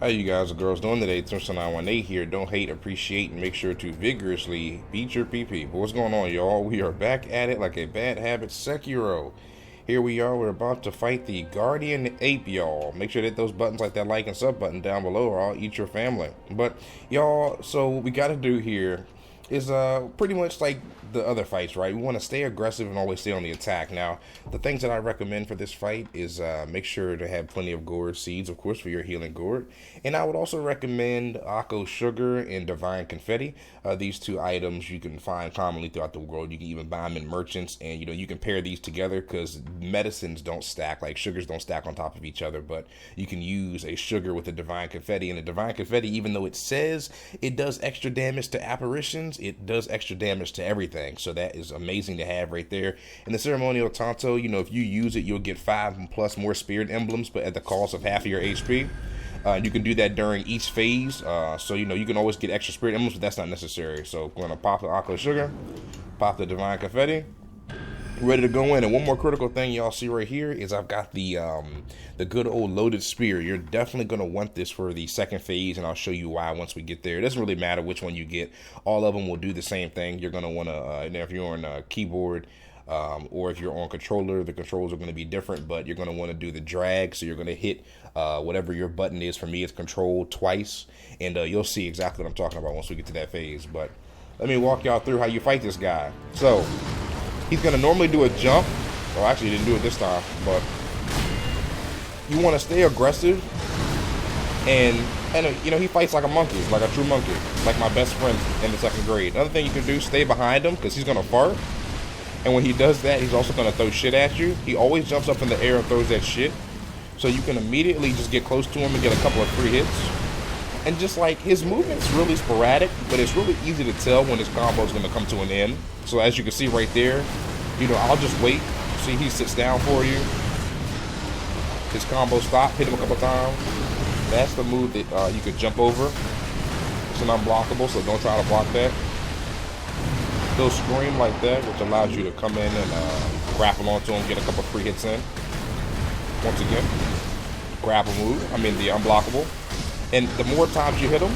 How you guys and girls doing today? It's 918 here. Don't hate, appreciate, and make sure to vigorously beat your PP. But what's going on, y'all? We are back at it like a bad habit, Sekiro. Here we are. We're about to fight the Guardian Ape, y'all. Make sure to hit those buttons like that like and sub button down below or I'll eat your family. But, y'all, so what we got to do here is pretty much like the other fights, right? We want to stay aggressive and always stay on the attack. Now, the things that I recommend for this fight is make sure to have plenty of gourd seeds, of course, for your healing gourd. And I would also recommend Akko Sugar and Divine Confetti. These two items you can find commonly throughout the world. You can even buy them in merchants, and you can pair these together because medicines don't stack, like sugars don't stack on top of each other. But you can use a sugar with a Divine Confetti, and the Divine Confetti, even though it says it does extra damage to apparitions, it does extra damage to everything. So that is amazing to have right there. And the Ceremonial Tanto, if you use it, you'll get 5 plus more spirit emblems, but at the cost of half of your HP. You can do that during each phase, so you can always get extra spirit emblems, but that's not necessary. So I'm going to pop the Akko Sugar, pop the Divine Confetti, ready to go in. And one more critical thing y'all see right here is I've got the good old loaded spear. You're definitely going to want this for the second phase, and I'll show you why once we get there. It doesn't really matter which one you get. All of them will do the same thing. You're going to want to, if you're on a keyboard, or if you're on controller, the controls are going to be different, but you're going to want to do the drag. So you're going to hit whatever your button is. For me, it's control twice, and you'll see exactly what I'm talking about once we get to that phase. But let me walk y'all through how you fight this guy. So he's going to normally do a jump. Well, actually, he didn't do it this time, but you want to stay aggressive, and he fights like a monkey, like a true monkey, like my best friend in the 2nd grade. Another thing you can do, stay behind him because he's going to fart. And when he does that, he's also going to throw shit at you. He always jumps up in the air and throws that shit. So you can immediately just get close to him and get a couple of free hits. And just like, his movement's really sporadic, but it's really easy to tell when his combo is going to come to an end. So as you can see right there, I'll just wait. See, he sits down for you. His combo stop, hit him a couple times. That's the move that you could jump over. It's an unblockable, so don't try to block that. He'll scream like that, which allows you to come in and grapple onto him, get a couple free hits in. Once again, grapple move, the unblockable. And the more times you hit him,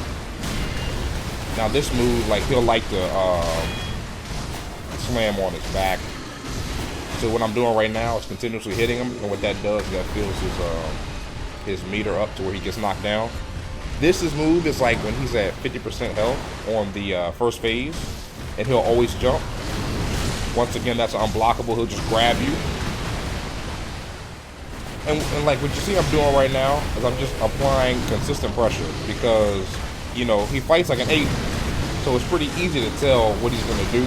now this move, he'll like to slam on his back. So what I'm doing right now is continuously hitting him, and what that does is that fills his meter up to where he gets knocked down. This move is like when he's at 50% health on the first phase, and he'll always jump. Once again, that's unblockable. He'll just grab you. And like what you see I'm doing right now is I'm just applying consistent pressure because, he fights like an ape. So it's pretty easy to tell what he's going to do.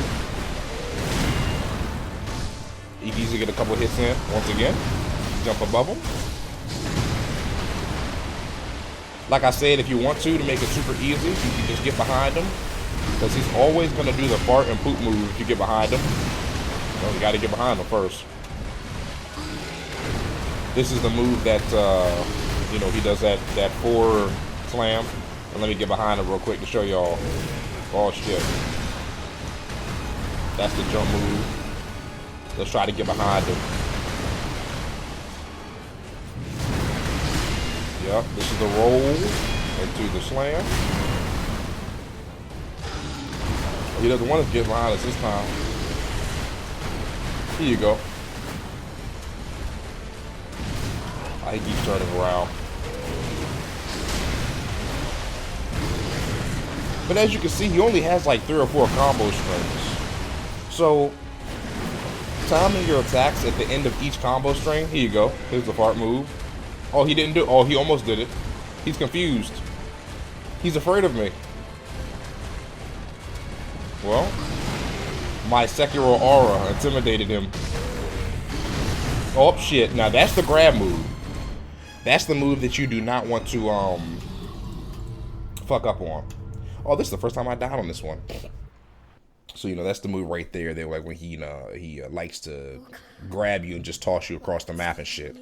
You can easily get a couple hits in. Once again, jump above him. Like I said, if you want to make it super easy, you can just get behind him. Because he's always going to do the fart and poop move if you get behind him. So you got to get behind him first. This is the move that, he does that forward slam. And let me get behind him real quick to show y'all. Oh, shit. That's the jump move. Let's try to get behind him. Yep, this is the roll into the slam. He doesn't want to get behind us this time. Here you go. He keeps turning around. But as you can see, he only has like 3 or 4 combo strings. So, timing your attacks at the end of each combo string. Here you go. Here's the fart move. Oh, he didn't do it. Oh, he almost did it. He's confused. He's afraid of me. Well, my Sekiro aura intimidated him. Oh, shit. Now, that's the grab move. That's the move that you do not want to fuck up on. Oh, this is the first time I died on this one. So, that's the move right there. They're like when he likes to grab you and just toss you across the map and shit.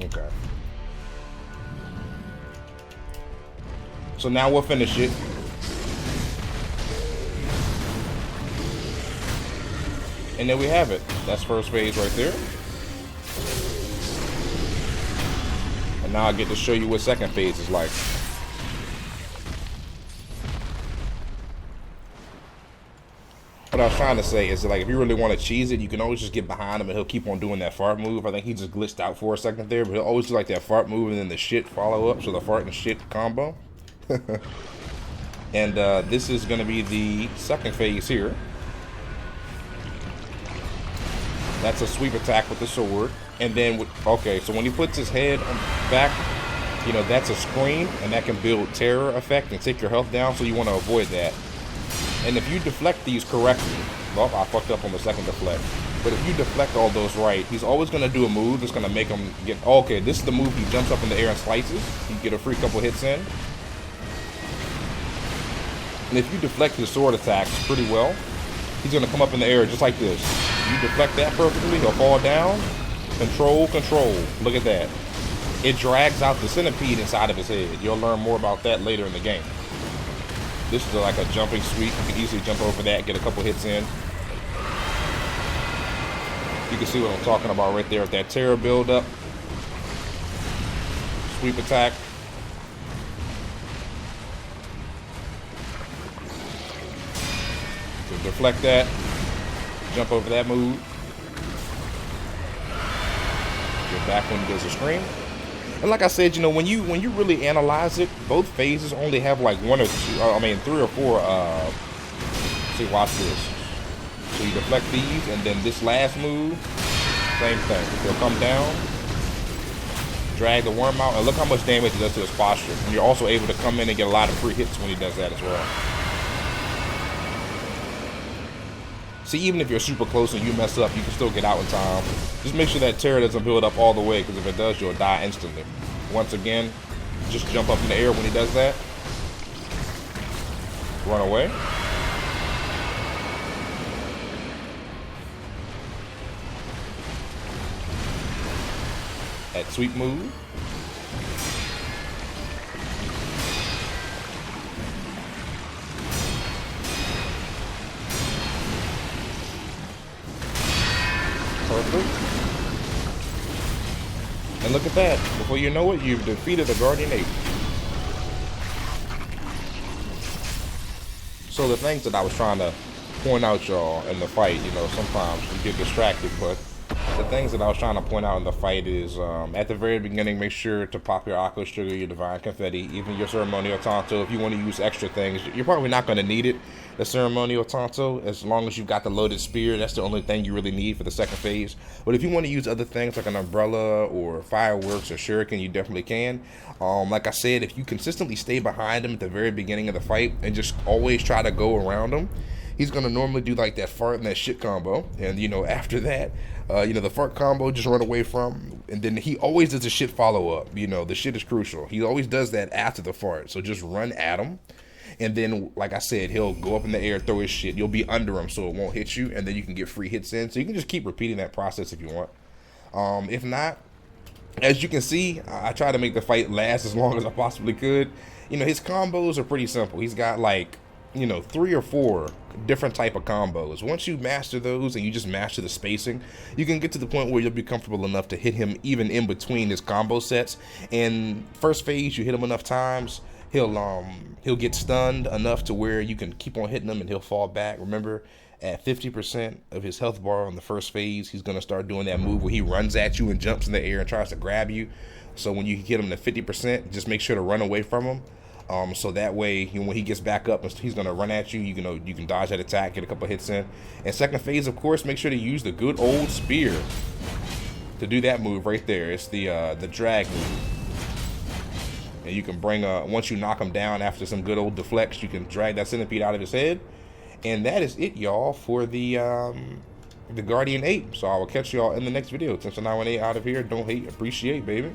Okay. So now we'll finish it. And there we have it. That's first phase right there. Now I get to show you what second phase is like. What I was trying to say is that, like, if you really want to cheese it, you can always just get behind him and he'll keep on doing that fart move. I think he just glitched out for a second there, but he'll always do like that fart move and then the shit follow up, so the fart and shit combo. And this is going to be the second phase here. That's a sweep attack with the sword. And then, okay, so when he puts his head back, you know, that's a scream, and that can build terror effect and take your health down, so you want to avoid that. And if you deflect these correctly, well, I fucked up on the second deflect. But if you deflect all those right, he's always going to do a move that's going to make him get... Okay, this is the move he jumps up in the air and slices. You get a free couple hits in. And if you deflect his sword attacks pretty well, he's going to come up in the air just like this. You deflect that perfectly, he'll fall down. Control, control. Look at that. It drags out the centipede inside of his head. You'll learn more about that later in the game. This is like a jumping sweep. You can easily jump over that, get a couple hits in. You can see what I'm talking about right there with that terror build up. Sweep attack. So deflect that. Jump over that move. Get back when he does a scream. And like I said, you know, when you really analyze it, both phases only have like one or two, I mean 3 or 4, see, watch this. So you deflect these, and then this last move, same thing. He'll come down, drag the worm out, and look how much damage it does to his posture. And you're also able to come in and get a lot of free hits when he does that as well. See, even if you're super close and you mess up, you can still get out in time. Just make sure that terror doesn't build up all the way, because if it does, you'll die instantly. Once again, just jump up in the air when he does that. Run away. That sweep move. Perfect. And look at that. Before you know it, you've defeated the Guardian Ape. So the things that I was trying to point out, y'all, in the fight, you know, sometimes you get distracted, but the things that I was trying to point out in the fight is, at the very beginning, make sure to pop your Aqua Sugar, your Divine Confetti, even your Ceremonial Tonto. If you want to use extra things, you're probably not going to need it, the Ceremonial Tonto, as long as you've got the loaded spear. That's the only thing you really need for the second phase. But if you want to use other things like an umbrella or fireworks or shuriken, you definitely can. Like I said, if you consistently stay behind him at the very beginning of the fight and just always try to go around him, he's going to normally do like that fart and that shit combo. And, you know, after that, you know, the fart combo, just run away from. And then he always does a shit follow up. You know, the shit is crucial. He always does that after the fart. So just run at him. And then, like I said, he'll go up in the air, throw his shit. You'll be under him so it won't hit you. And then you can get free hits in. So you can just keep repeating that process if you want. If not, as you can see, I try to make the fight last as long as I possibly could. You know, his combos are pretty simple. He's got like, you know, 3 or 4 different type of combos. Once you master those and you just master the spacing, you can get to the point where you'll be comfortable enough to hit him even in between his combo sets. And first phase, you hit him enough times, he'll get stunned enough to where you can keep on hitting him and he'll fall back. Remember, at 50% of his health bar on the first phase, he's going to start doing that move where he runs at you and jumps in the air and tries to grab you. So when you hit him to 50%, just make sure to run away from him. So that way, you know, when he gets back up, he's going to run at you. You can dodge that attack, get a couple hits in. And second phase, of course, make sure to use the good old spear to do that move right there. It's the drag move. And you can bring, once you knock him down after some good old deflects, you can drag that centipede out of his head. And that is it, y'all, for the Guardian Ape. So I will catch y'all in the next video. Attention 918 out of here. Don't hate, appreciate, baby.